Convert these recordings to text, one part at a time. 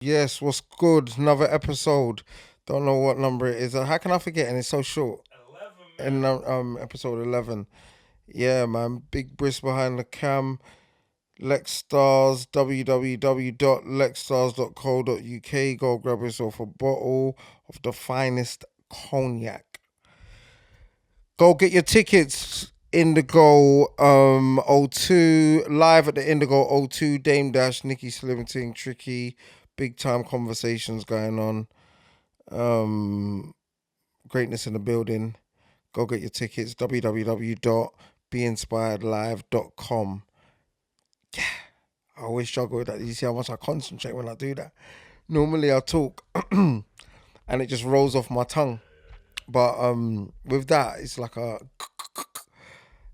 Yes, what's good? Another episode. Don't know what number it is. How can I forget? And it's so short. 11, And man. episode 11. Yeah, man. Big Brisk behind the cam. Lex Stars. www.lexstars.co.uk. Go grab yourself a bottle of the finest cognac. Go get your tickets. Indigo O2 live at the Indigo O2. Dame Dash, Nikki Slimming, Tricky, big time conversations going on. Um, Greatness in the building. Go get your tickets. www.beinspiredlive.com. I always struggle with that. You see how much I concentrate when I do that. Normally I talk and it just rolls off my tongue. But with that, it's like a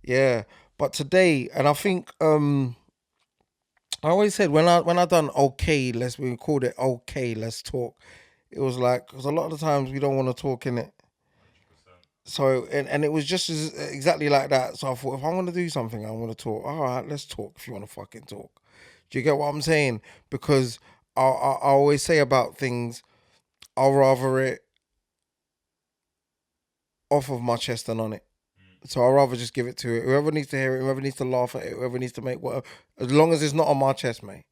yeah. But today, and I think I always said when I done okay, we called it okay, let's talk. It was like because a lot of the times we don't want to talk in it. 100%. So and it was just exactly like that. So I thought if I want to do something, I want to talk. All right, let's talk. If you want to fucking talk, do you get what I'm saying? Because I always say about things, I'll rather it off of my chest than on it. So I'd rather just give it to it. Whoever needs to hear it, whoever needs to laugh at it, whoever needs to make whatever, as long as it's not on my chest, mate.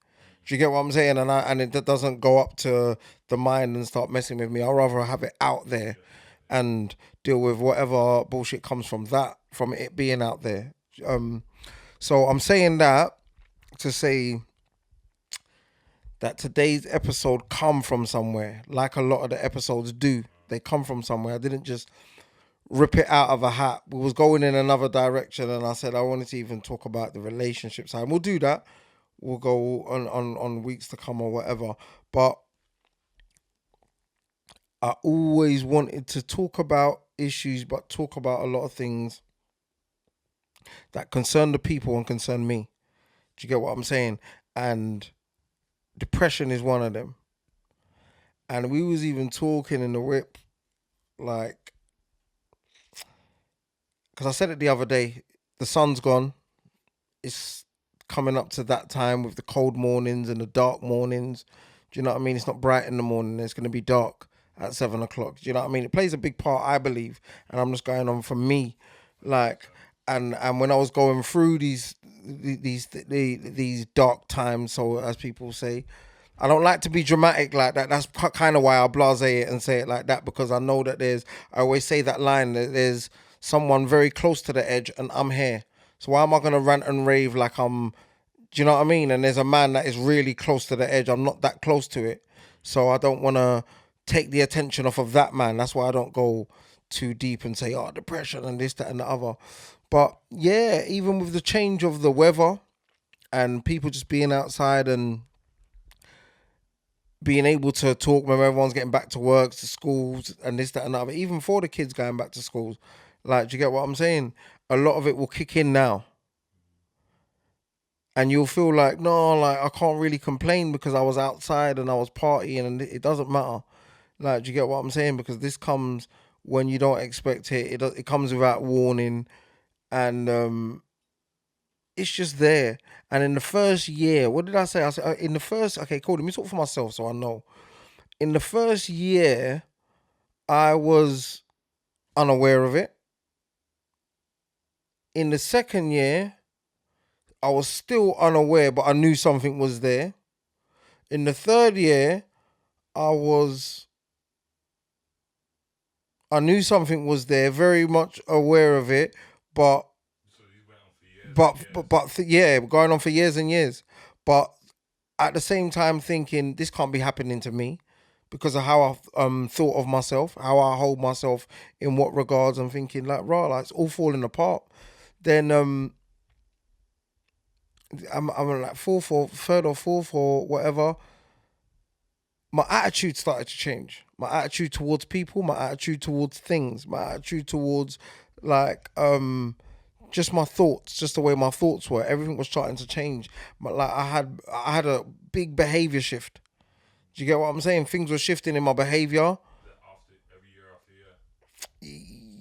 Do you get what I'm saying? And it doesn't go up to the mind and start messing with me. I'd rather have it out there Yeah, and deal with whatever bullshit comes from that, from it being out there. Um, so I'm saying that to say that today's episode come from somewhere, like a lot of the episodes do. They come from somewhere. I didn't just rip it out of a hat. We was going in another direction, and I said I wanted to even talk about the relationship side. And we'll do that. We'll go on weeks to come or whatever. But I always wanted to talk about issues, but talk about a lot of things that concern the people and concern me. Do you get what I'm saying? And depression is one of them. And we was even talking in the whip, like, because I said it the other day. The sun's gone. It's coming up to that time with the cold mornings and the dark mornings. Do you know what I mean? It's not bright in the morning. It's going to be dark at 7 o'clock. Do you know what I mean? It plays a big part, I believe. And I'm just going on for me, like, 100%. and when I was going through these dark times, so as people say, I don't like to be dramatic like that. That's kind of why I blase it and say it like that because I know that there's. I always say that line that there's someone very close to the edge and I'm here. So why am I gonna rant and rave like I'm? Do you know what I mean? And there's a man that is really close to the edge. I'm not that close to it, so I don't want to take the attention off of that man. That's why I don't go too deep and say, oh, depression and this, that, and the other. But yeah, even with the change of the weather and people just being outside and being able to talk when everyone's getting back to work, to schools, and this, that, and the other, even for the kids going back to schools, like, do you get what I'm saying? A lot of it will kick in now. And you'll feel like, no, like, I can't really complain because I was outside and I was partying and it doesn't matter. Like, do you get what I'm saying? Because this comes when you don't expect it. It comes without warning. And it's just there. And in the first year, what did I say? I said, in the first, okay, cool, let me talk for myself so I know. In the first year, I was unaware of it. In the second year, I was still unaware, but I knew something was there. In the third year, I was I knew something was there, very much aware of it, but So these went on for years and years. yeah, going on for years and years. But at the same time, thinking this can't be happening to me because of how I thought of myself, how I hold myself in what regards. I'm thinking like, right, like it's all falling apart. Then I'm like fourth or third or fourth or whatever. My attitude started to change. My attitude towards people, my attitude towards things, my attitude towards like just my thoughts, just the way my thoughts were. Everything was starting to change. But like I had a big behavior shift. Do you get what I'm saying? Things were shifting in my behavior. After every year after year.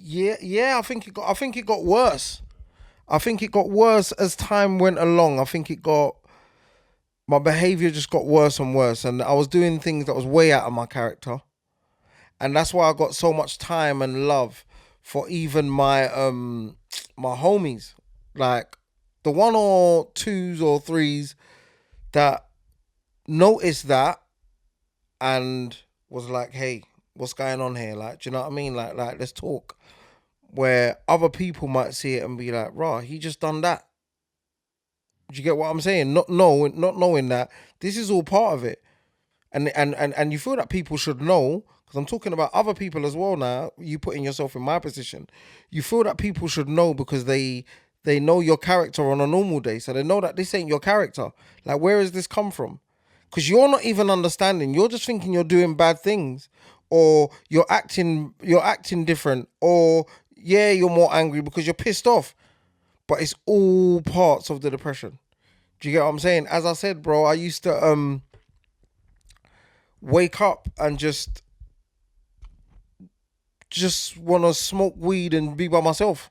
Yeah, yeah. I think it got worse. I think it got worse as time went along. I think it got. my behavior just got worse and worse, and I was doing things that was way out of my character, and that's why I got so much time and love for even my homies, like the one or twos or threes that noticed that and was like, hey, what's going on here? Like, do you know what I mean? Like let's talk. Where other people might see it and be like, rah, he just done that. Do you get what I'm saying? Not knowing that this is all part of it. And you feel that people should know, because I'm talking about other people as well now, you putting yourself in my position. You feel that people should know because they know your character on a normal day. So they know that this ain't your character. Like, where has this come from? Because you're not even understanding. You're just thinking you're doing bad things, or you're acting different, or yeah, you're more angry because you're pissed off. But it's all parts of the depression. Do you get what I'm saying? As I said, bro, I used to wake up and just want to smoke weed and be by myself.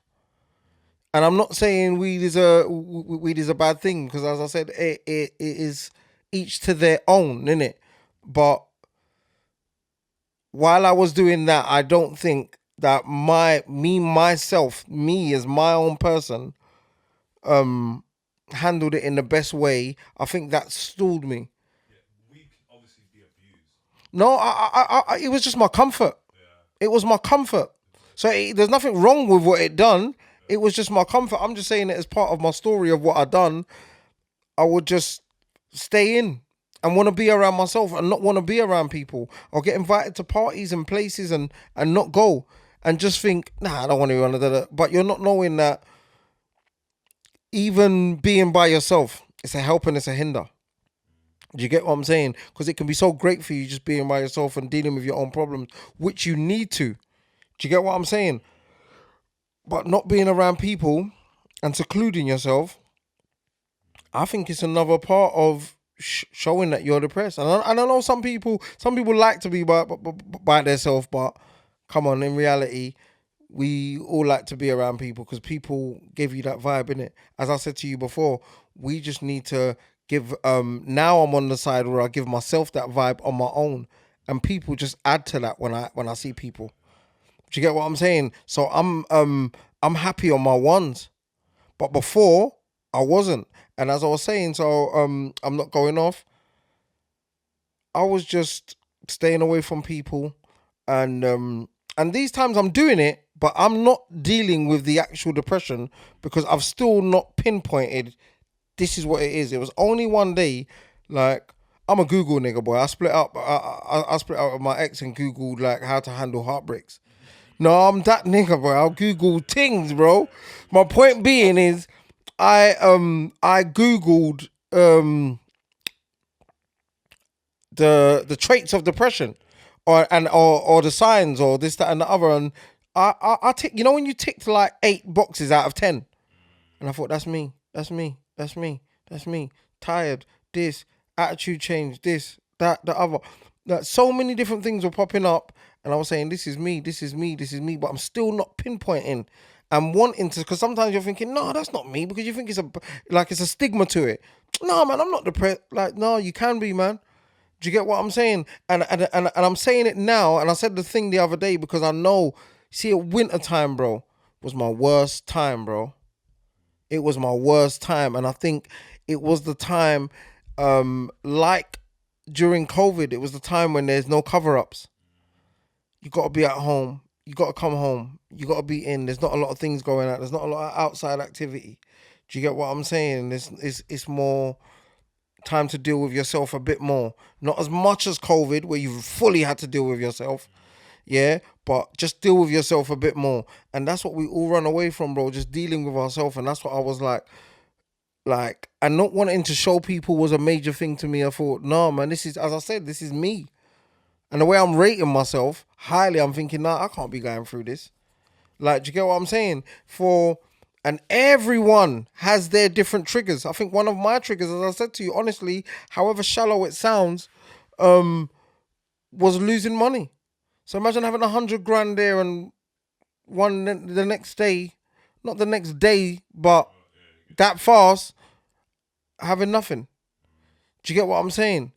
And I'm not saying weed is a bad thing, because as I said, it is each to their own, innit? But while I was doing that, I don't think that me as my own person, um, handled it in the best way. I think that stalled me. Yeah, we can obviously be abused. No, it was just my comfort. Yeah, It was my comfort. So there's nothing wrong with what it done. It was just my comfort. I'm just saying it as part of my story of what I done. I would just stay in and want to be around myself and not want to be around people, or get invited to parties and places and not go, and just think, nah, I don't want to be one of that. But you're not knowing that even being by yourself, it's a help and it's a hinder. Do you get what I'm saying? Because it can be so great for you just being by yourself and dealing with your own problems, which you need to. Do you get what I'm saying? But not being around people and secluding yourself, I think it's another part of showing that you're depressed. And I know some people like to be by themselves, but come on, in reality, we all like to be around people because people give you that vibe, innit? As I said to you before, we just need to give. Now I'm on the side where I give myself that vibe on my own, and people just add to that when I see people. Do you get what I'm saying? So I'm happy on my ones, but before I wasn't. And as I was saying, so I'm not going off. I was just staying away from people, and these times I'm doing it, but I'm not dealing with the actual depression because I've still not pinpointed this is what it is. It was only one day, like, I'm a Google nigga, boy. I split up. I split up with my ex and Googled like how to handle heartbreaks. No, I'm that nigga, bro. I'll Google things, bro. My point being is, I Googled the traits of depression, or the signs, or this, that, and the other, and I tick. You know when you ticked like 8 boxes out of 10, and I thought, that's me, that's me, that's me, that's me. Tired, this, attitude change, this, that, the other. Like, so many different things were popping up, and I was saying, this is me, this is me, this is me, but I'm still not pinpointing and wanting to, because sometimes you're thinking, no, that's not me, because you think it's a stigma to it. No, man, I'm not depressed. Like, no, you can be, man. Do you get what I'm saying? And I'm saying it now, and I said the thing the other day because I know, see, at winter time, bro, was my worst time, bro. It was my worst time, and I think it was the time, like during COVID, it was the time when there's no cover ups. You got to be at home. You got to come home. You got to be in. There's not a lot of things going on. There's not a lot of outside activity. Do you get what I'm saying? It's more time to deal with yourself a bit more. Not as much as COVID, where you fully had to deal with yourself. Yeah, but just deal with yourself a bit more. And that's what we all run away from, bro. Just dealing with ourselves. And that's what I was like, and not wanting to show people was a major thing to me. I thought, no, man, this is, as I said, this is me. And the way I'm rating myself highly, I'm thinking, nah, I can't be going through this. Like, do you get what I'm saying? And everyone has their different triggers. I think one of my triggers, as I said to you, honestly, however shallow it sounds, was losing money. So imagine having 100 grand there and the next day, not the next day, but that fast, having nothing. Do you get what I'm saying?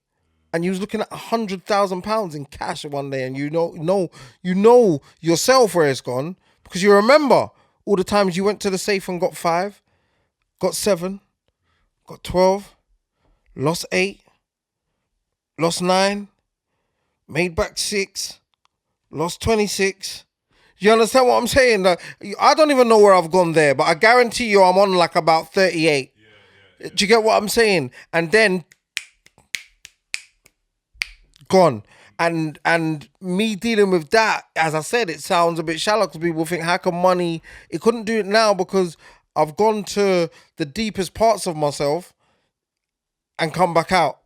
And you was looking at £100,000 in cash one day, and you know yourself where it's gone because you remember all the times you went to the safe and got 5, got 7, got 12, lost 8, lost 9, made back 6, lost 26. You understand what I'm saying? Like, I don't even know where I've gone there, but I guarantee you I'm on like about 38. Do you get what I'm saying? And then gone. And me dealing with that, as I said, it sounds a bit shallow because people think, how can money? It couldn't do it now because I've gone to the deepest parts of myself and come back out.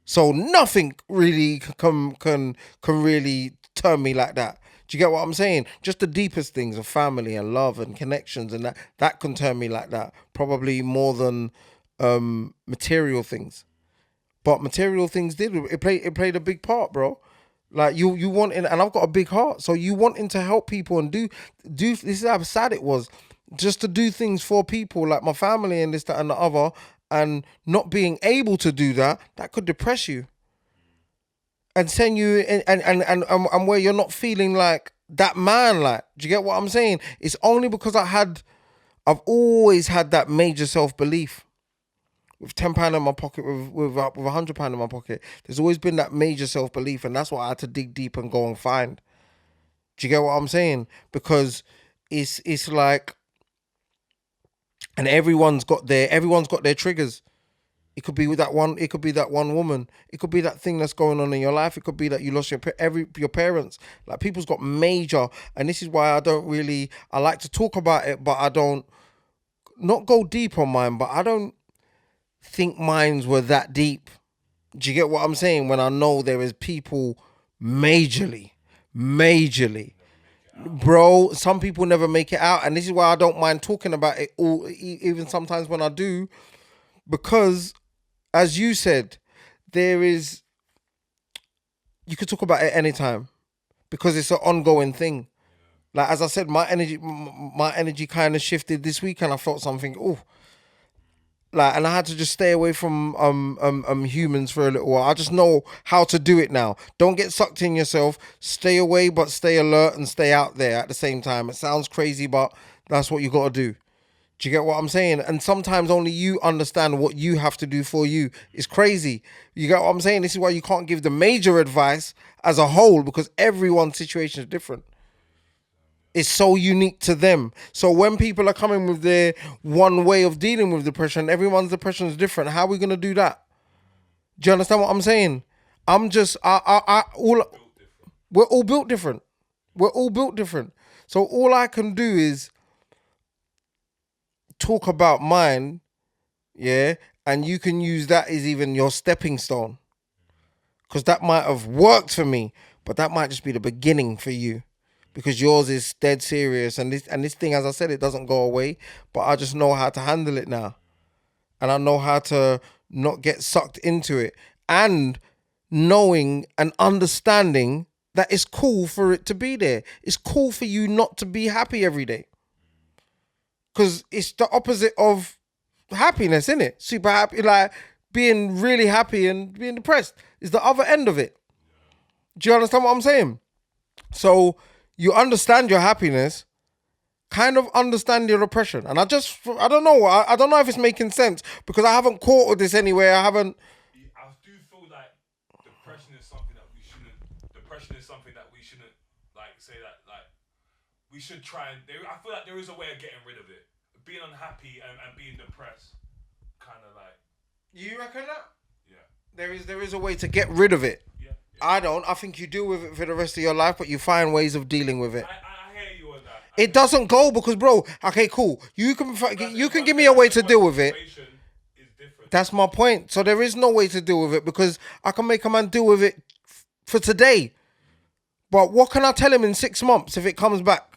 So nothing really can really turn me like that. Do you get what I'm saying? Just the deepest things of family and love and connections, and that can turn me like that. Probably more than material things. But material things it played a big part, bro. Like you wanting, and I've got a big heart, so you wanting to help people and do. This is how sad it was, just to do things for people like my family and this, that, and the other, and not being able to do that could depress you and send you and where you're not feeling like that man. Like, do you get what I'm saying? It's only because I've always had that major self belief. With £10 in my pocket, with £100 in my pocket, there's always been that major self belief, and that's what I had to dig deep and go and find. Do you get what I'm saying? Because it's like, and everyone's got their triggers. It could be with that one. It could be that one woman. It could be that thing that's going on in your life. It could be that you lost your parents. Like, people's got major, and this is why I like to talk about it, but I don't not go deep on mine. But I don't think mines were that deep. Do you get what I'm saying? When I know there is people majorly, bro. Some people never make it out, and this is why I don't mind talking about it all, even sometimes when I do, because, as you said, you could talk about it anytime because it's an ongoing thing. Like, as I said, my energy kind of shifted this week, and I felt something. Oh, like, and I had to just stay away from humans for a little while. I just know how to do it now. Don't get sucked in yourself. Stay away, but stay alert and stay out there at the same time. It sounds crazy, but that's what you got to do. Do you get what I'm saying? And sometimes only you understand what you have to do for you. It's crazy. You get what I'm saying? This is why you can't give the major advice as a whole, because everyone's situation is different. It's so unique to them. So when people are coming with their one way of dealing with depression, everyone's depression is different. How are we gonna do that? Do you understand what I'm saying? We're all built different. We're all built different. So all I can do is talk about mine, yeah, and you can use that as even your stepping stone, because that might have worked for me, but that might just be the beginning for you. Because yours is dead serious, and this thing, as I said, it doesn't go away. But I just know how to handle it now, and I know how to not get sucked into it, and knowing and understanding that it's cool for it to be there. It's cool for you not to be happy every day, because it's the opposite of happiness, isn't it? Super happy, like being really happy and being depressed is the other end of it. Do you understand what I'm saying? So you understand your happiness, kind of understand your depression. And I don't know. I don't know if it's making sense, because I haven't caught with this anywhere. I do feel like depression is something that we shouldn't. Depression is something that we shouldn't like say that like we should try and. I feel like there is a way of getting rid of it. Being unhappy and being depressed, kind of like. You reckon that? Yeah. There is a way to get rid of it. Yeah. I don't. I think you deal with it for the rest of your life, but you find ways of dealing with it. I hear you on that. It doesn't go because, bro. Okay, cool. You can give me a way to deal with it. That's my point. So there is no way to deal with it, because I can make a man deal with it for today. But what can I tell him in 6 months if it comes back?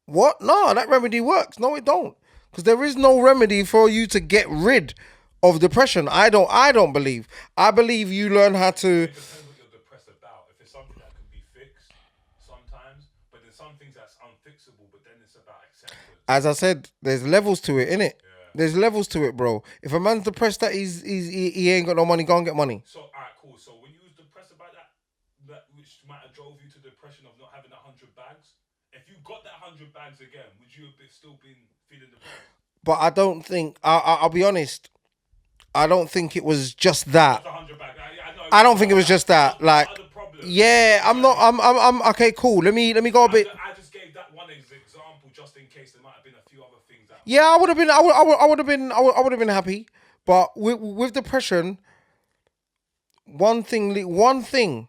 What? No, that remedy works. No, it don't. Because there is no remedy for you to get rid of depression. I don't believe. I believe you learn how to. It depends what you're depressed about. If it's something that can be fixed sometimes, but there's some things that's unfixable, but then it's about acceptance. As I said, there's levels to it, innit? Yeah. There's levels to it, bro. If a man's depressed that he ain't got no money, go and get money. So, alright, cool. So when you was depressed about that which might have drove you to depression of not having 100 bags. If you got that 100 bags again, would you have still been feeling depressed? But I don't think I'll be honest. I don't think it was just that. Just 100 bags. I know. I don't think it was just that. Like, yeah, I'm not. I'm okay. Cool. Let me go a bit. I just gave that one example just in case there might have been a few other things that. Yeah, I would have been. I would have been. I would have been happy. But with depression, one thing,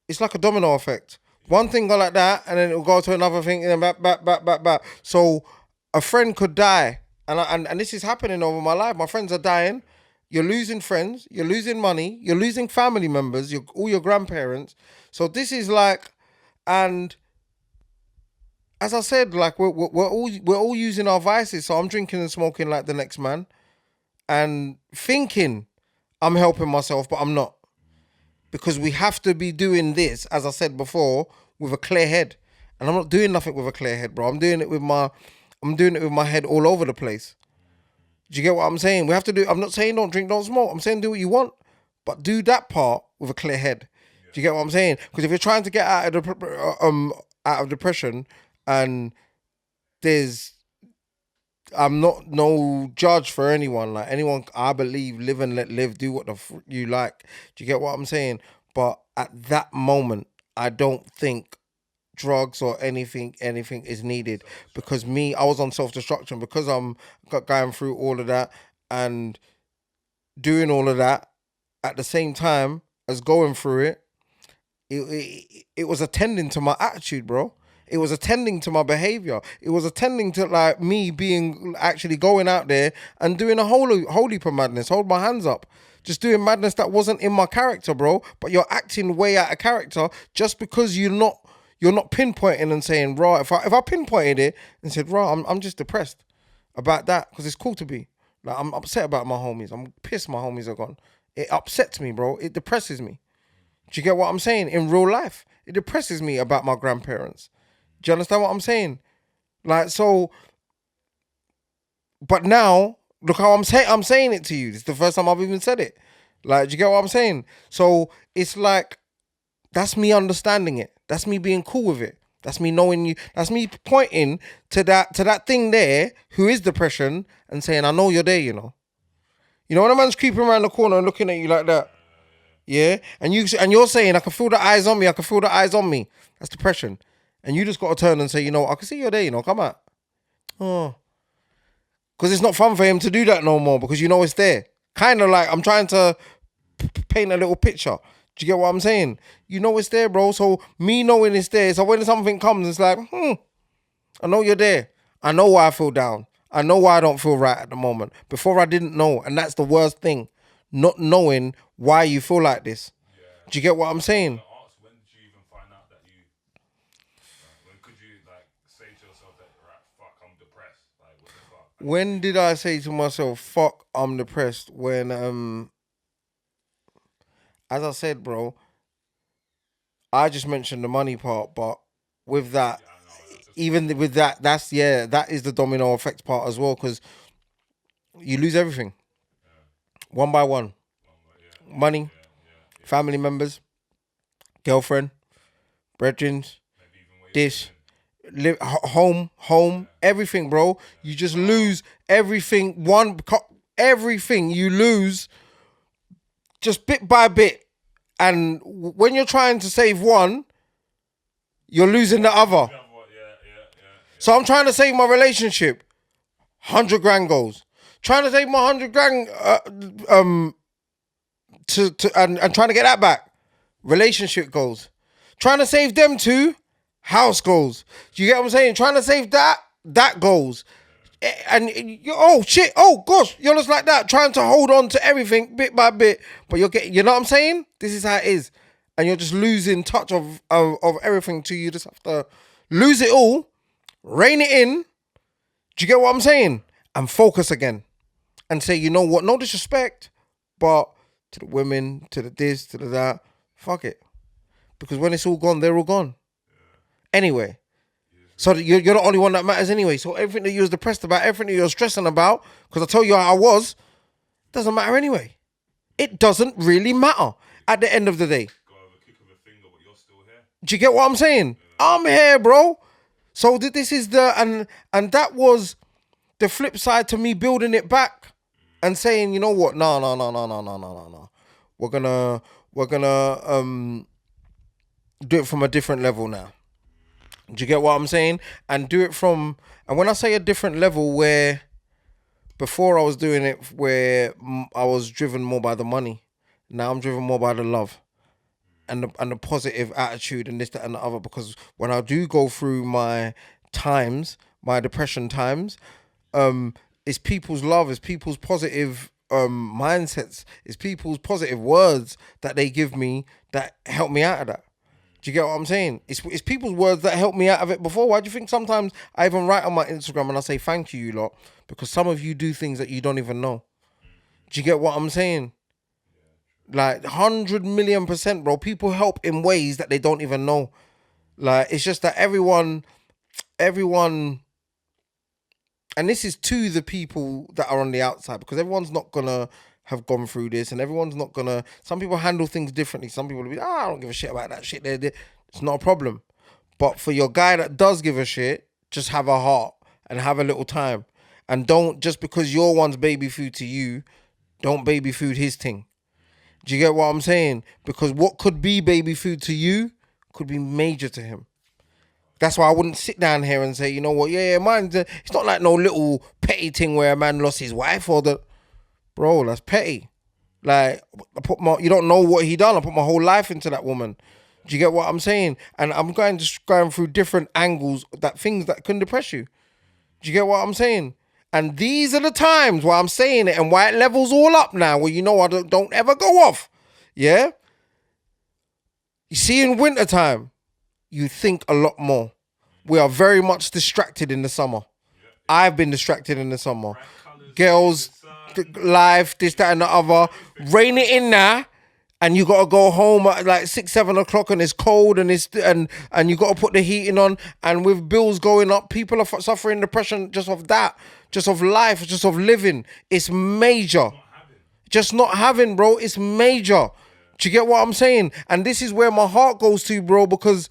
it's like a domino effect. One thing go like that, and then it'll go to another thing, and then back. So a friend could die, and this is happening over my life. My friends are dying. You're losing friends. You're losing money. You're losing family members. All your grandparents. So this is like, and as I said, like we're all using our vices. So I'm drinking and smoking like the next man, and thinking I'm helping myself, but I'm not. Because we have to be doing this, as I said before, with a clear head. And I'm not doing nothing with a clear head, bro. I'm doing it with my head all over the place. Do you get what I'm saying? We have to do. I'm not saying don't drink, don't smoke. I'm saying do what you want, but do that part with a clear head. Do you get what I'm saying? Because if you're trying to get out of depression, and I'm not no judge for anyone. Like anyone, I believe, live and let live. Do what you like. Do you get what I'm saying? But at that moment, I don't think drugs or anything is needed, because I was on self-destruction because I'm going through all of that and doing all of that at the same time as going through it. It was attending to my attitude, bro. It was attending to my behavior. It was attending to like me being actually going out there and doing a whole heap of madness. Hold my hands up. Just doing madness that wasn't in my character, bro. But you're acting way out of character just because you're not pinpointing and saying, raw. If I pinpointed it and said, raw, I'm just depressed about that, because it's cool to be. Like, I'm upset about my homies. I'm pissed my homies are gone. It upsets me, bro. It depresses me. Do you get what I'm saying? In real life, it depresses me about my grandparents. Do you understand what I'm saying? Like, so, but now, look how I'm saying it to you. It's the first time I've even said it. Like, do you get what I'm saying? So it's like, that's me understanding it. That's me being cool with it. That's me knowing you. That's me pointing to that thing there, who is depression, and saying, I know you're there, you know. You know when a man's creeping around the corner and looking at you like that? Yeah? And you're saying, I can feel the eyes on me, I can feel the eyes on me. That's depression. And you just got to turn and say, you know, I can see you're there, you know, come out. Oh. Because it's not fun for him to do that no more, because you know it's there. Kind of like I'm trying to paint a little picture. Do you get what I'm saying? You know it's there, bro. So me knowing it's there, so when something comes, it's like, I know you're there. I know why I feel down. I know why I don't feel right at the moment. Before I didn't know, and that's the worst thing. Not knowing why you feel like this. Yeah. Do you get what I'm saying? When did you even find out that you? When could you like say to yourself that, right, fuck, I'm depressed? Like, what the fuck? When did I say to myself, fuck, I'm depressed? When as I said, bro, I just mentioned the money part, but with that, even with that, that is the domino effect part as well, because you lose everything. One by one. Money, family members, girlfriend, brethren, this, home, everything, bro. You just lose everything. Everything you lose just bit by bit. And when you're trying to save one, you're losing the other. So I'm trying to save my relationship. 100 grand goes. Trying to save my 100 grand and trying to get that back. Relationship goes. Trying to save them two, house goes. Do you get what I'm saying? Trying to save that goes. And oh shit, oh gosh, you're just like that, trying to hold on to everything bit by bit, but you know what I'm saying? This is how it is, and you're just losing touch of everything. To you just have to lose it all, rein it in. Do you get what I'm saying? And focus again, and say, you know what? No disrespect, but to the women, to the this, to the that, fuck it, because when it's all gone, they're all gone. Anyway. So that you're the only one that matters anyway. So everything that you was depressed about, everything that you're stressing about, because I told you how I was, doesn't matter anyway. It doesn't really matter at the end of the day. Go over a kick of a finger, but you're still here. Do you get what I'm saying? I'm here, bro. So this is and that was the flip side to me building it back and saying, you know what? No. We're gonna do it from a different level now. Do you get what I'm saying? And do it from, and when I say a different level, where before I was doing it where I was driven more by the money, now I'm driven more by the love and the positive attitude and this, that, and the other. Because when I do go through my times, my depression times, it's people's love, it's people's positive mindsets, it's people's positive words that they give me that help me out of that. Do you get what I'm saying? It's people's words that helped me out of it before. Why do you think sometimes I even write on my Instagram and I say thank you lot? Because some of you do things that you don't even know. Do you get what I'm saying? Like 100,000,000%, bro. People help in ways that they don't even know. Like, it's just that everyone, and this is to the people that are on the outside, because everyone's not gonna have gone through this, and everyone's not gonna. Some people handle things differently. Some people will be, I don't give a shit about that shit. It's not a problem. But for your guy that does give a shit, just have a heart and have a little time, and don't, just because your one's baby food to you, don't baby food his thing. Do you get what I'm saying? Because what could be baby food to you could be major to him. That's why I wouldn't sit down here and say, you know what, yeah, mine's it's not like no little petty thing where a man lost his wife or the, bro, that's petty. Like, you don't know what he done. I put my whole life into that woman. Do you get what I'm saying? And I'm going through different angles, that things that can depress you. Do you get what I'm saying? And these are the times why I'm saying it and why it levels all up now, where you know I don't ever go off. Yeah? You see, in wintertime, you think a lot more. We are very much distracted in the summer. I've been distracted in the summer. Girls, life, this, that, and the other. Rain it in now, and you gotta go home at like 6, 7 o'clock, and it's cold, and and you gotta put the heating on. And with bills going up, people are suffering depression just of that, just of life, just of living. It's major. Just not having, bro. It's major. Do you get what I'm saying? And this is where my heart goes to, bro, because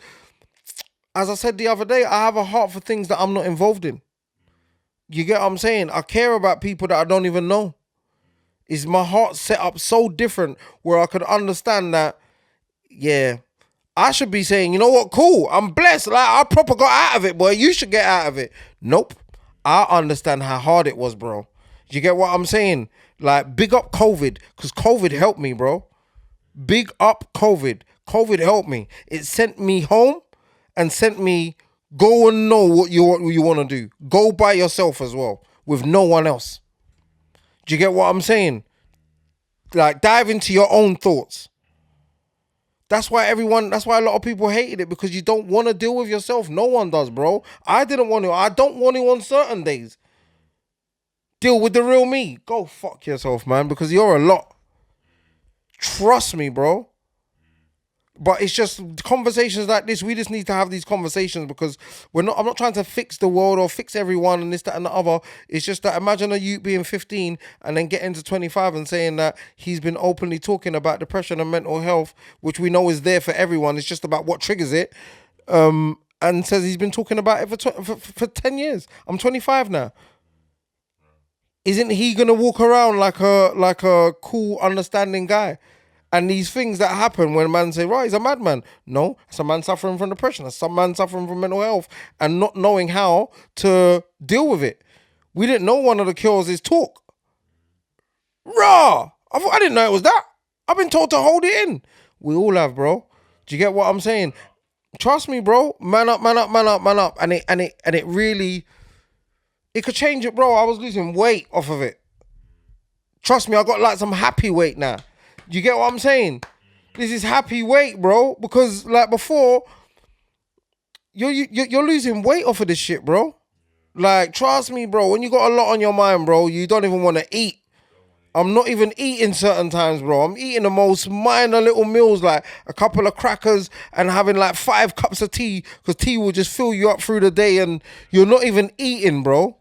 as I said the other day, I have a heart for things that I'm not involved in. You get what I'm saying? I care about people that I don't even know. Is my heart set up so different where I could understand that, yeah, I should be saying, you know what, cool, I'm blessed. Like, I proper got out of it, boy. You should get out of it. Nope. I understand how hard it was, bro. You get what I'm saying? Like, big up COVID, because COVID helped me, bro. Big up COVID. COVID helped me. It sent me home and sent me, go and know what you want to do. Go by yourself as well, with no one else. Do you get what I'm saying? Like, dive into your own thoughts. That's why a lot of people hated it, because you don't want to deal with yourself. No one does, bro. I didn't want to. I don't want to on certain days. Deal with the real me. Go fuck yourself, man, because you're a lot. Trust me, bro. But it's just conversations like this. We just need to have these conversations, because I'm not trying to fix the world or fix everyone and this, that, and the other. It's just that imagine a youth being 15 and then getting to 25 and saying that he's been openly talking about depression and mental health, which we know is there for everyone. It's just about what triggers it. And says he's been talking about it for 10 years. I'm 25 now. Isn't he gonna walk around like a cool, understanding guy? And these things that happen when man say, right, he's a madman. No, it's a man suffering from depression. It's some man suffering from mental health and not knowing how to deal with it. We didn't know one of the cures is talk. Raw. I didn't know it was that. I've been told to hold it in. We all have, bro. Do you get what I'm saying? Trust me, bro. Man up, man up, man up, man up. And it really, it could change it, bro. I was losing weight off of it. Trust me, I got like some happy weight now. You get what I'm saying? This is happy weight, bro. Because like before, you're losing weight off of this shit, bro. Like, trust me, bro. When you got a lot on your mind, bro, you don't even want to eat. I'm not even eating certain times, bro. I'm eating the most minor little meals, like a couple of crackers and having like 5 cups of tea, because tea will just fill you up through the day and you're not even eating, bro.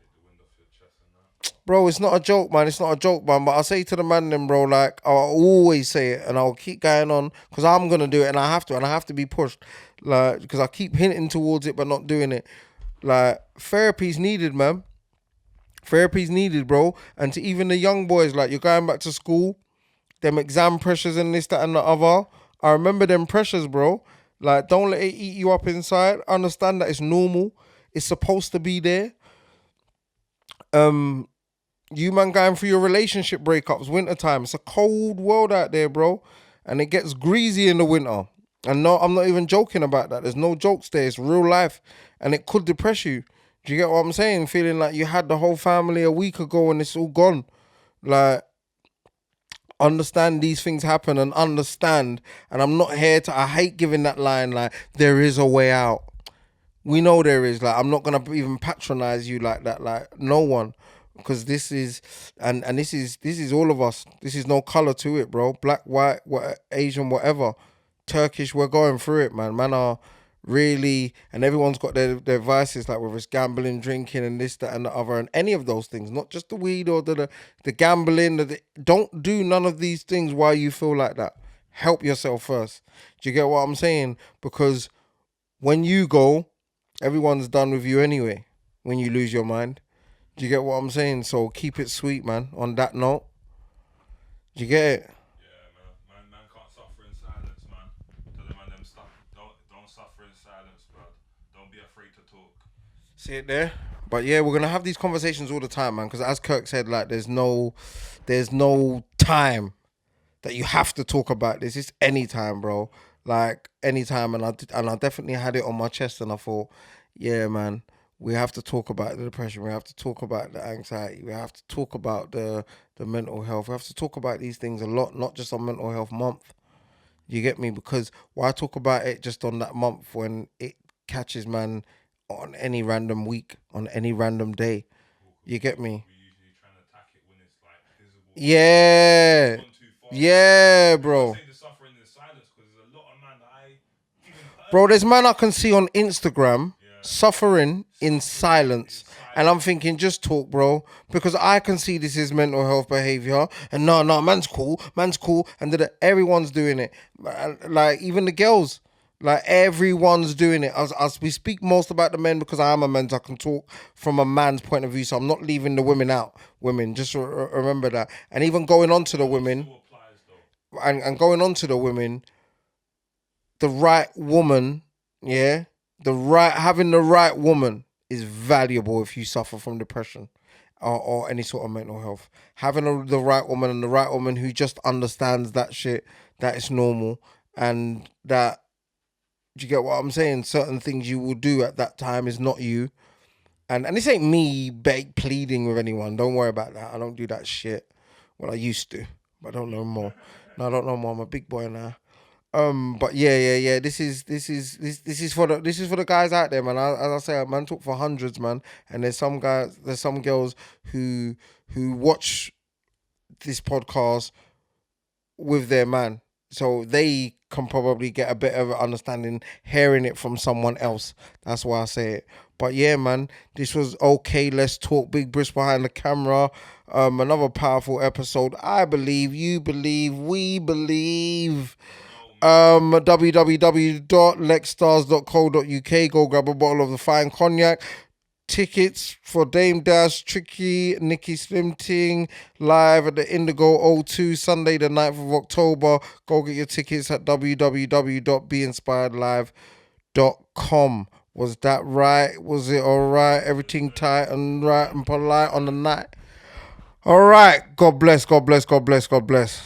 Bro, it's not a joke, man. It's not a joke, man. But I'll say to the man then, bro, like, I'll always say it and I'll keep going on because I'm going to do it and I have to. And I have to be pushed. Like, because I keep hinting towards it but not doing it. Like, therapy's needed, man. Therapy's needed, bro. And to even the young boys, like, you're going back to school, them exam pressures and this, that, and the other. I remember them pressures, bro. Like, don't let it eat you up inside. Understand that it's normal. It's supposed to be there. You man going through your relationship breakups, wintertime. It's a cold world out there, bro. And it gets greasy in the winter. And no, I'm not even joking about that. There's no jokes there. It's real life. And it could depress you. Do you get what I'm saying? Feeling like you had the whole family a week ago and it's all gone. Like, understand these things happen and understand. And I'm not here to, I hate giving that line like, there is a way out. We know there is. Like, I'm not going to even patronize you like that. Like, no one. Because this is, and this is all of us. This is no color to it, bro. Black, white, Asian, whatever. Turkish, we're going through it, man. Man are really, and everyone's got their vices, like whether it's gambling, drinking, and this, that, and the other, and any of those things. Not just the weed or the gambling. Don't do none of these things while you feel like that. Help yourself first. Do you get what I'm saying? Because when you go, everyone's done with you anyway. When you lose your mind. Do you get what I'm saying? So keep it sweet, man. On that note, do you get it? Yeah, man can't suffer in silence, man. Tell them man them stuff. Don't suffer in silence, bro. Don't be afraid to talk. See it there? But yeah, we're gonna have these conversations all the time, man. Because as Kirk said, like, there's no time that you have to talk about this. It's any time, bro. Like, any time, and I definitely had it on my chest, and I thought, yeah, man. We have to talk about the depression. We have to talk about the anxiety. We have to talk about the mental health. We have to talk about these things a lot, not just on Mental Health Month. You get me? Because why talk about it just on that month when it catches man on any random week, on any random day? You get me? We usually try and attack it when it's like visible. Yeah. Yeah, bro. Say the suffering in silence because there's a lot of man that I even heard. Bro, there's man I can see on Instagram suffering in silence. And I'm thinking, just talk, bro. Because I can see this is mental health behavior. And no, man's cool. And everyone's doing it. Like, even the girls. Like, everyone's doing it. As we speak most about the men because I am a man, so I can talk from a man's point of view. So I'm not leaving the women out. Women, just remember that. And even going on to the women. And going on to the women, the right woman, yeah, having the right woman is valuable if you suffer from depression or any sort of mental health. Having the right woman, and the right woman who just understands that shit, that it's normal, and that, do you get what I'm saying? Certain things you will do at that time is not you. And this ain't me pleading with anyone. Don't worry about that. I don't do that shit. Well, I used to, but I don't know more. No, I don't know more. I'm a big boy now. But yeah. This is for the guys out there, man. As I say, man, talk for hundreds, man. And there's some girls who watch this podcast with their man, so they can probably get a bit of understanding hearing it from someone else. That's why I say it. But yeah, man, this was okay. Let's talk. Big Brisk behind the camera. Another powerful episode. I believe, you believe, we believe. www.lexstars.co.uk. Go grab a bottle of the fine cognac. Tickets for Dame Dash, Tricky, Nikki Slim Ting live at the Indigo O2 Sunday the 9th of October. Go get your tickets at www.beinspiredlive.com. Was that right? Was it alright? Everything tight and right and polite on the night? Alright. God bless.